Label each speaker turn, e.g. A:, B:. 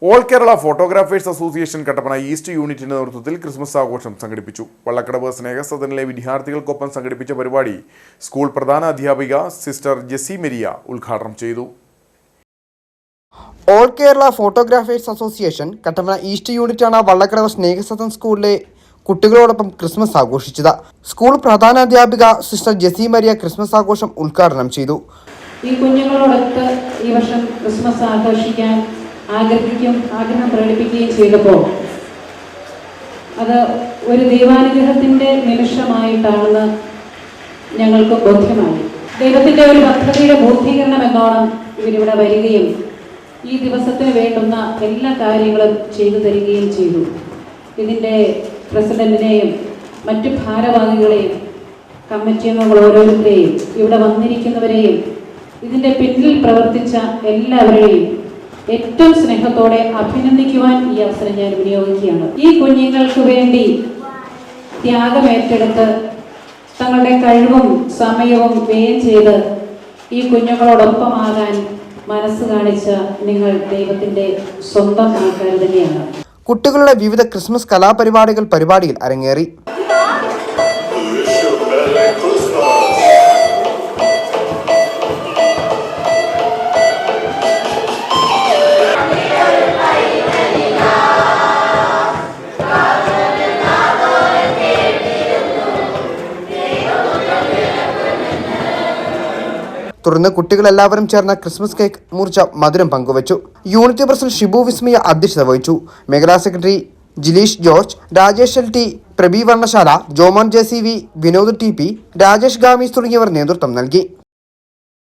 A: All Kerala photographers association Kattappana east യൂണിറ്റിന്റെ നേതൃത്വത്തിൽ Christmas ആഘോഷം സംഘടിപ്പിച്ചു. വള്ളക്കടവ് സ്നേഹസദനിലെ വിദ്യാർത്ഥികൾക്കൊപ്പം സംഘടിപ്പിച്ച പരിപാടി സ്കൂൾ പ്രധാന അധ്യാപിക സിസ്റ്റർ ജെസി മെരിയ ഉദ്ഘാടനം ചെയ്തു.
B: All Kerala photographers association Kattappana east യൂണിറ്റാണ് വള്ളക്കടവ് സ്നേഹസദൻ സ്കൂളിലെ കുട്ടികളോടൊപ്പം ക്രിസ്മസ് ആഘോഷിച്ചത്. സ്കൂൾ പ്രധാന അധ്യാപിക സിസ്റ്റർ ജെസി മെരിയ ക്രിസ്മസ് ആഘോഷം ഉദ്ഘാടനം ചെയ്തു.
C: ഈ കുഞ്ഞുങ്ങളോടൊത്ത് ഈ വർഷം ക്രിസ്മസ് ആഘോഷിക്കാൻ ആഗ്രഹം പ്രകടിപ്പിക്കുകയും ചെയ്തപ്പോൾ അത് ഒരു ദൈവാനുഗ്രഹത്തിൻ്റെ നിമിഷമായിട്ടാണെന്ന് ഞങ്ങൾക്ക് ബോധ്യമായി. ദൈവത്തിൻ്റെ ഒരു പദ്ധതിയുടെ പൂർത്തീകരണം എന്നോണം ഇവരിവിടെ വരികയും ഈ ദിവസത്തിന് വേണ്ടുന്ന എല്ലാ കാര്യങ്ങളും ചെയ്തു തരികയും ചെയ്തു. ഇതിൻ്റെ പ്രസിഡന്റിനെയും മറ്റു ഭാരവാഹികളെയും കമ്മിറ്റി അംഗങ്ങൾ ഓരോരുത്തരെയും ഇവിടെ വന്നിരിക്കുന്നവരെയും ഇതിൻ്റെ പിന്നിൽ പ്രവർത്തിച്ച എല്ലാവരെയും ഏറ്റവും സ്നേഹത്തോടെ അഭിനന്ദിക്കുവാൻ ഈ അവസരം ഞാൻ വിനിയോഗിക്കുകയാണ്. ഈ കുഞ്ഞുങ്ങൾക്ക് വേണ്ടി ത്യാഗമേറ്റെടുത്ത് തങ്ങളുടെ കഴിവും സമയവും വ്യയം ചെയ്ത് ഈ കുഞ്ഞുങ്ങളോടൊപ്പമാകാൻ മനസ്സ് കാണിച്ച നിങ്ങൾ ദൈവത്തിൻ്റെ സ്വന്തം ആൾക്കാർ തന്നെയാണ്.
B: കുട്ടികളുടെ വിവിധ ക്രിസ്മസ് പരിപാടിയിൽ അരങ്ങേറി. തുടർന്ന് കുട്ടികളെല്ലാവരും ചേർന്ന ക്രിസ്മസ് കേക്ക് മുറിച്ച മധുരം പങ്കുവച്ചു. യൂണിറ്റ് പ്രസിഡന്റ് ഷിബു വിസ്മയ അധ്യക്ഷത വഹിച്ചു. മേഖലാ secretary Jileesh George, Rajesh L T, Prabi Varnashala, Jomon JCV, Vinod TP, Rajesh Gamees തുടങ്ങിയവർ നേതൃത്വം നൽകി.